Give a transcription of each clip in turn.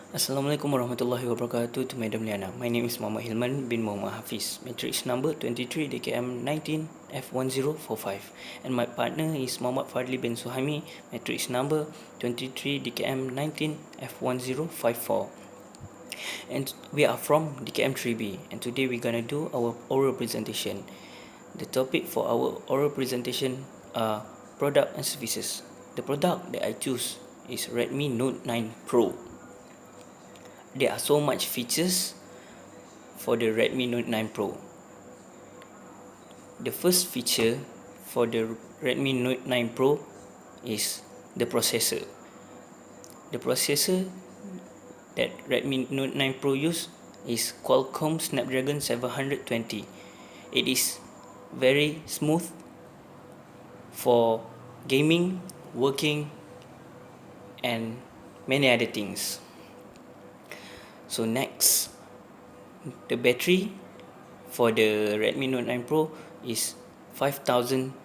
Assalamualaikum warahmatullahi wabarakatuh to Madam Liana. My name is Muhammad Hilman bin Muhammad Hafiz. Matrix number 23 DKM 19 F1045. And my partner is Muhammad Fadli bin Suhaimi. Matrix number 23 DKM 19 F1054. And we are from DKM 3B. And today we're gonna do our oral presentation. The topic for our oral presentation are product and services. The product that I choose is Redmi Note 9 Pro. There are so much features for the Redmi Note 9 Pro. The first feature for the Redmi Note 9 Pro is the processor. The processor that Redmi Note 9 Pro use is Qualcomm Snapdragon 720. It is very smooth for gaming, working, and many other things. So next, the battery for the Redmi Note 9 Pro is 5020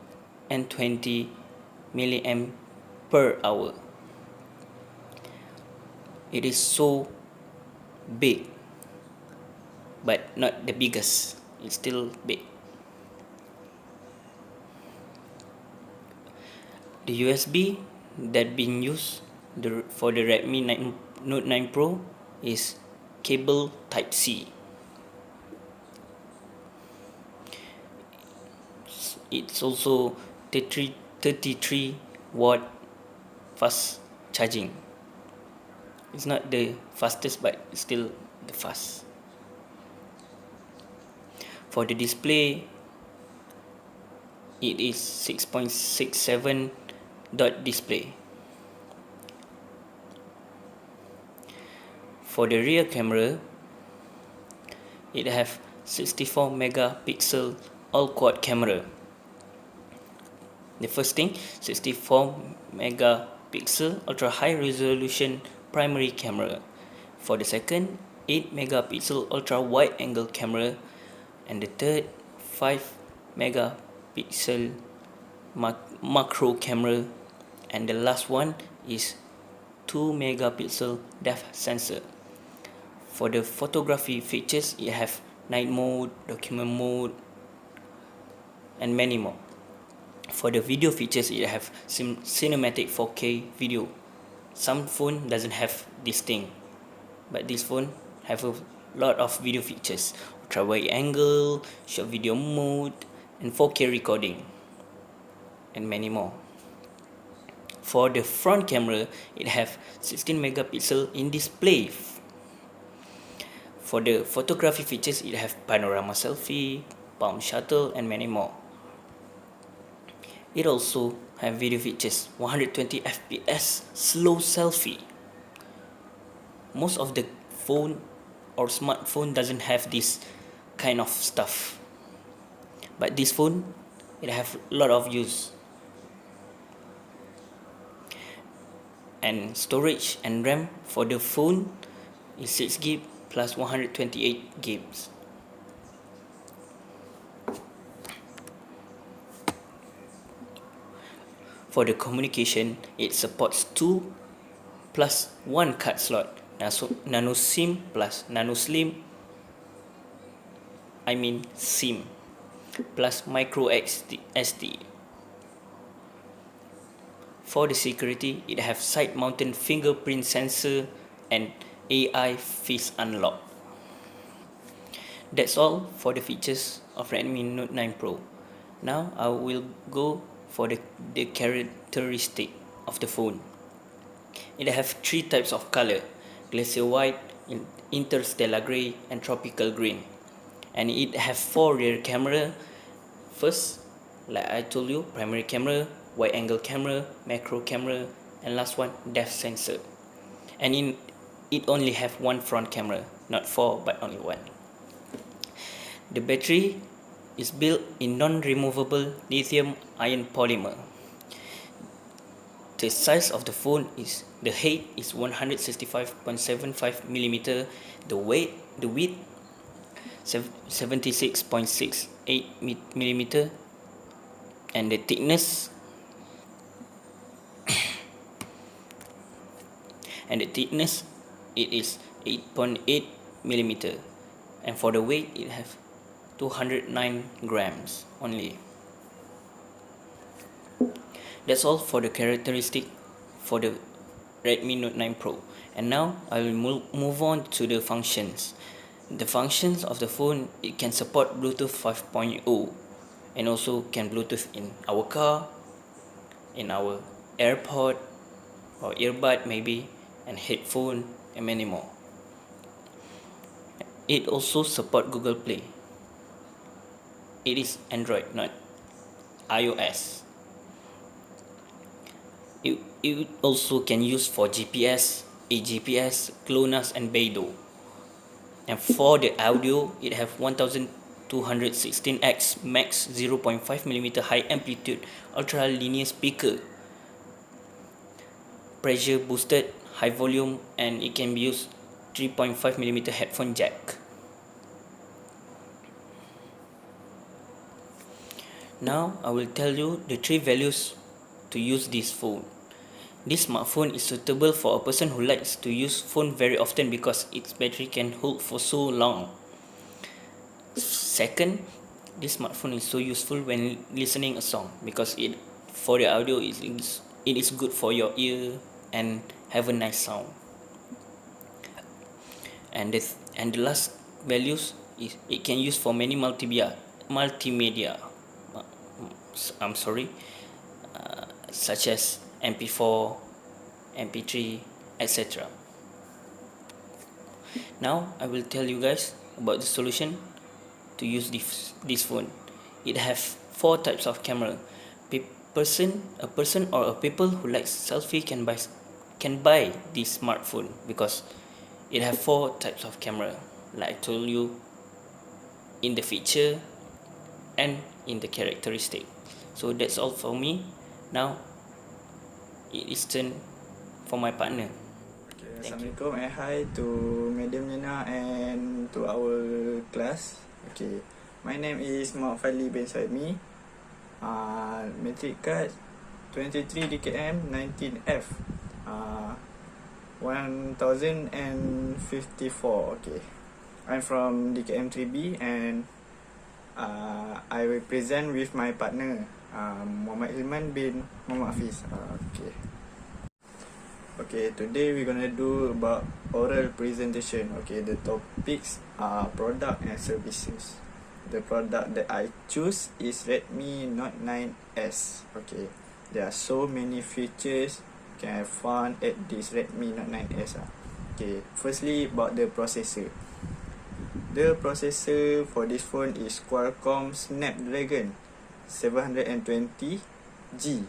mAh per hour. It is so big, but not the biggest. It's still big. The USB that being used for the Redmi Note 9 Pro is cable Type C. It's also 33 watt fast charging. It's not the fastest, but it's still the fast. For the display, it is 6.67 dot display. For the rear camera, it have 64 megapixel all quad camera. The first thing, 64 megapixel ultra high resolution primary camera. For the second, 8 megapixel ultra wide angle camera, and the third, 5 megapixel macro camera, and the last one is 2 megapixel depth sensor. For the photography features, it have night mode, document mode, and many more. For the video features, it have cinematic 4K video. Some phone doesn't have this thing, but this phone have a lot of video features: ultra wide angle, short video mode, and 4K recording, and many more. For the front camera, it have 16 megapixel in display. For the photography features, it have panorama selfie, palm shutter, and many more. It also have video features, 120 FPS slow selfie. Most of the phone or smartphone doesn't have this kind of stuff, but this phone, it have a lot of use. And storage and RAM for the phone is 6GB plus 128GB. For the communication, it supports 2 plus 1 card slot, nano SIM plus nano slim, SIM, plus micro SD. For the security, it have side mounted fingerprint sensor and AI face unlock. That's all for the features of Redmi Note 9 Pro. Now I will go for the characteristic of the phone. It have 3 types of color: glacier white, interstellar gray, and tropical green. And it have 4 rear camera. First, like I told you, primary camera, wide angle camera, macro camera, and last one, depth sensor. And it only have 1 front camera, not 4 but only 1. The battery is built in non-removable lithium ion polymer. The size of the phone is, the height is 165.75 millimeter, the width 76.68 millimeter, and the thickness it is 8.8 millimeter, and for the weight it has 209 grams only. That's all for the characteristic for the Redmi Note 9 Pro. And now I will move on to the functions. The functions of the phone, it can support Bluetooth 5.0 and also can Bluetooth in our car, in our AirPod or earbud maybe, and headphone and many more. It also support Google Play. It is Android, not iOS. It also can use for GPS, AGPS, GLONASS and Beidou. And for the audio, it have 1216x max 0.5mm high amplitude ultra linear speaker, pressure boosted, high volume, and it can be used 3.5mm headphone jack. Now I will tell you the 3 values to use this phone. This smartphone is suitable for a person who likes to use phone very often because its battery can hold for so long. Second, this smartphone is so useful when listening a song because for the audio it is good for your ear and have a nice sound. And the last values is it can use for many multimedia such as MP4, MP3, etc. Now I will tell you guys about the solution to use this phone. It have 4 types of camera. A person or a people who likes selfie can buy this smartphone because it have 4 types of camera, like I told you, in the feature and in the characteristic. So that's all for me. Now it is turn for my partner. Okay, Assalamualaikum and hi to Madam Nina and to our class. Okay, my name is Muhammad Fadli bin Saimi. Matric card 23 DKM 19F 1054. Okay, I'm from DKM 3B and I will present with my partner Muhammad Ilman bin Muhammad Hafiz. Okay, today we're gonna do about oral presentation. Okay, the topics are product and services. The product that I choose is Redmi Note 9S. Okay, there are so many features you can have fun at this Redmi Note 9S. Okay, firstly about the processor. The processor for this phone is Qualcomm Snapdragon 720G.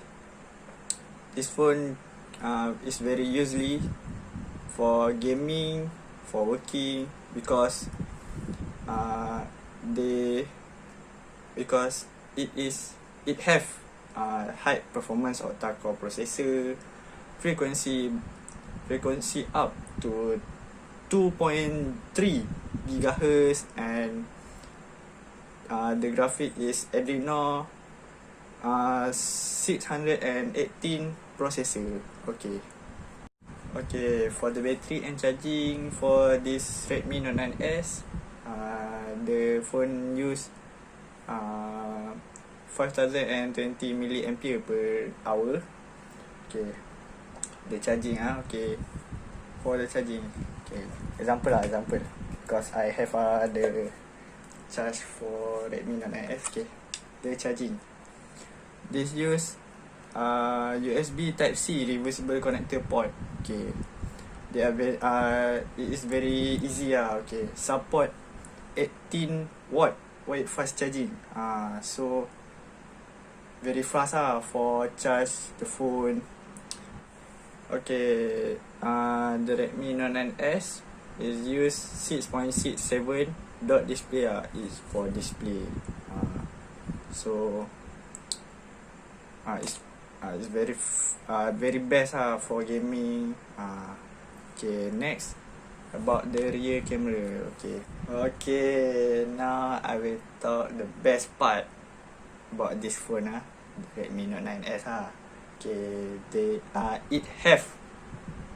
This phone is very useful for gaming, for working, because it have high performance octa-core processor, frequency up to 2.3 GHz, and the graphic is Adreno 618 processor. Okay, for the battery and charging for this Redmi Note 9S, the phone use 5020 mAh per hour. Okay, the charging okay, for the charging, okay, example because I have the charge for Redmi Note 9S. Okay, the charging, this use USB Type-C reversible connector port. Okay, they are very it is very easy okay, support 18 watt wide fast charging, so very fast for charge the phone. Okay, the Redmi Note 9S is use 6.67 dot display is for display, so it's very best for gaming. Okay, next about the rear camera. Okay, now I will talk the best part about this phone, the Redmi Note 9S. Okay, it have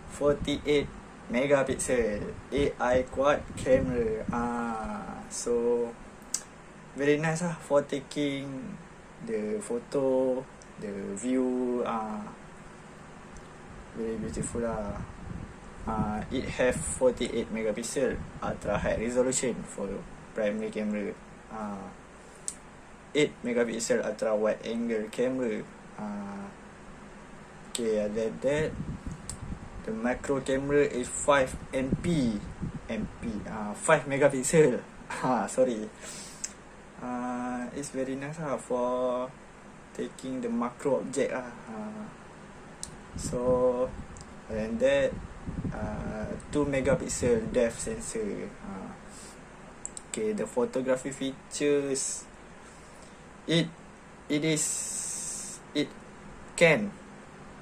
48 megapixel AI quad camera. So very nice lah for taking the photo, the view. Very beautiful lah. It have 48 megapixel ultra high resolution for primary camera. 8 megapixel ultra wide angle camera. Okay, other than that, the macro camera is 5 5 megapixel. Sorry. It's very nice for taking the macro object. So, and that 2 megapixel depth sensor. Okay, the photography features. It can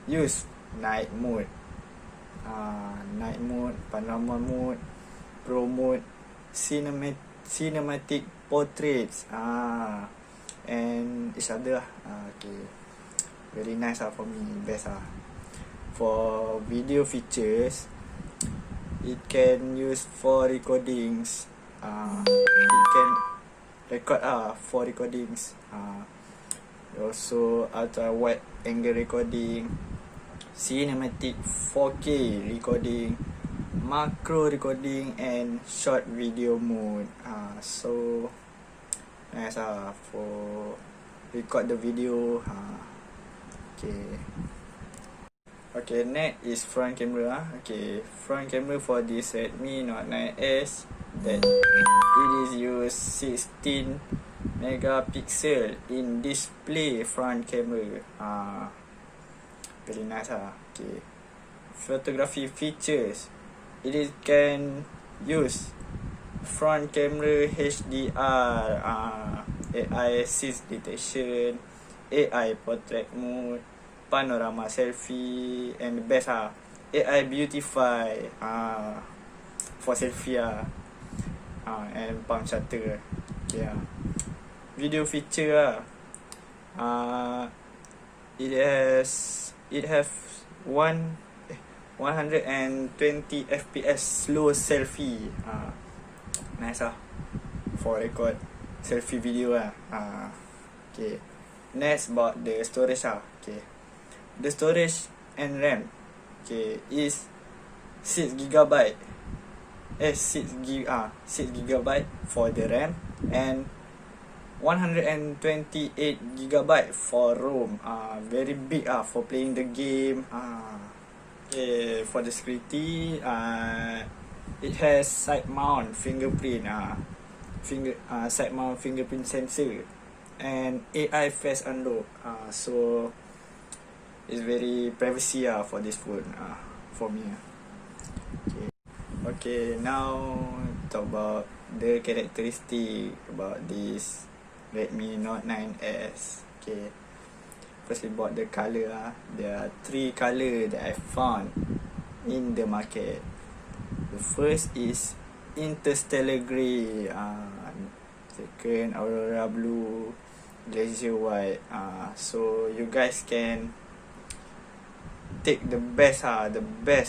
use night mode, panorama mode, pro mode, cinematic portraits, and each other. Okay, very nice for me, best. For video features, it can use for recordings. It can record for recordings. Also ultra wide angle recording, cinematic 4K recording, macro recording, and short video mode. So nice for record the video. Okay, next is front camera. Okay, front camera for this Redmi Note 9S, that it is use 16 megapixel in display front camera. Very nice. Okay, photography features, it can use front camera HDR, AI assist detection, AI portrait mode, panorama selfie, and the best AI beautify for selfie and palm shutter. Okay, video feature it have 120 fps slow selfie. Nice for record selfie video. Okay, next about the storage. Okay, the storage and RAM, okay, is 6GB. 6GB for the RAM, and 128GB for ROM. Very big for playing the game. Okay, for the security, it has side mount fingerprint, side mount fingerprint sensor, and AI face unlock. So it's very privacy for this phone, for me. Okay, now talk about the characteristic about this Redmi Note 9S. Okay, firstly about the color. There are 3 color that I found in the market. The first is interstellar grey, second aurora blue, glacier white. So you guys can take the best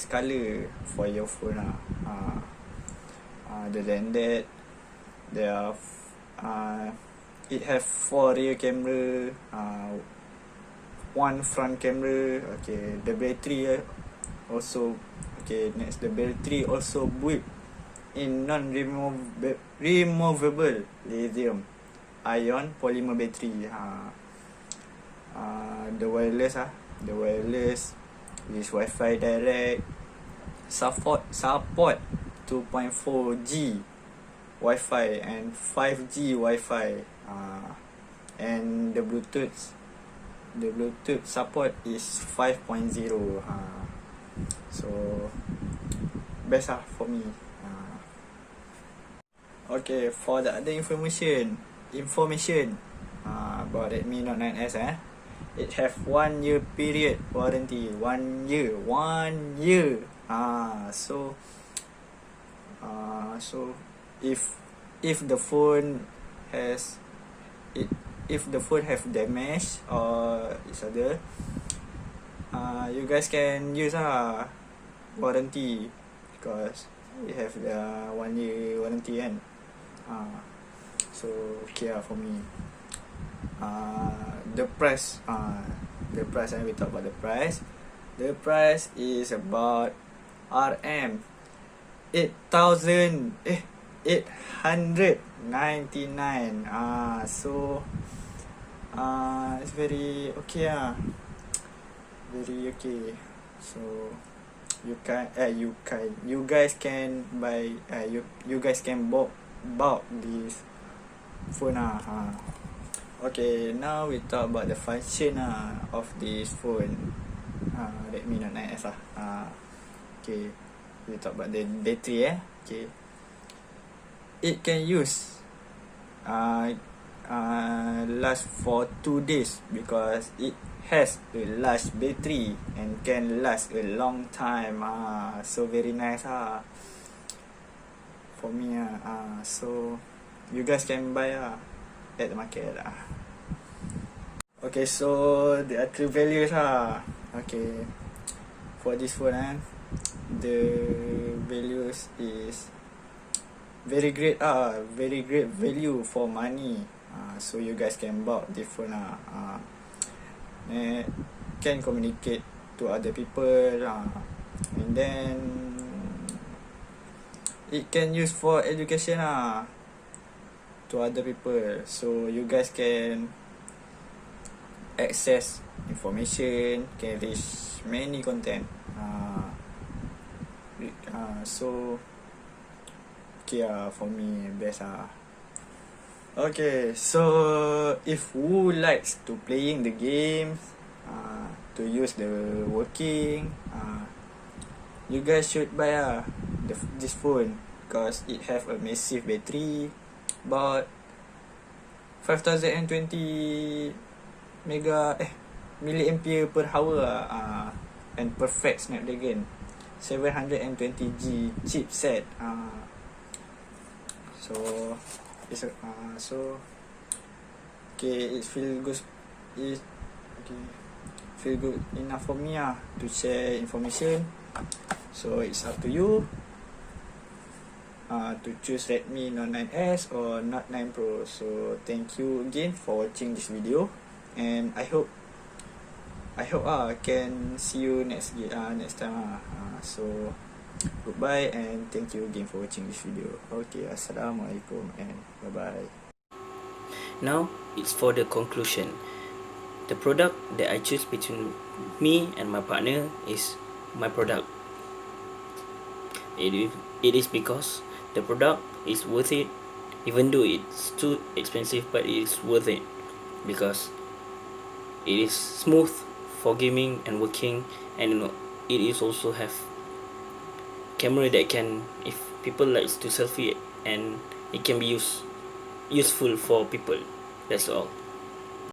color for your phone. Other than that, there are it have 4 rear camera, 1 front camera. Okay, the battery also, okay, next, the battery also built in non-removable lithium ion polymer battery. The wireless is Wi-Fi direct, support 2.4G Wi-Fi and 5G Wi-Fi, and the Bluetooth support is 5.0. So best for me. Okay, for the other information about Redmi Note 9S, it have 1 year period warranty. 1 year. So if the phone has have damage or each other, you guys can use warranty because we have the 1 year warranty kan. So okay lah for me. The price, and we talk about the price. The price is about RM 8,899. So it's very okay very okay. So you guys can buy, you guys can bought this phone Okay, now we talk about the function of this phone, Redmi Note 9S Okay, we talk about the battery Okay, it can use last for 2 days because it has a large battery and can last a long time. So very nice for me so you guys can buy at the market Okay, so the true values Okay, for this phone the values is very great value for money. So you guys can buy the phone can communicate to other people and then it can use for education to other people, so you guys can access information, can reach many content. So okay for me best Okay, so if who likes to playing the games, to use the working, you guys should buy this phone because it have a massive battery, about 5020 milliampere per hour and perfect Snapdragon 720G chipset. So it's okay, it feel good. Feel good enough for me to share information. So it's up to you to choose Redmi Note 9S or Note 9 Pro. So thank you again for watching this video, and I hope I can see you next time. So goodbye and thank you again for watching this video. Okay, assalamualaikum and bye bye. Now it's for the conclusion. The product that I choose between me and my partner is my product. It is because the product is worth it, even though it's too expensive, but it is worth it because it is smooth for gaming and working, and it is also have camera that can, if people likes to selfie, and it can be useful for people. That's all.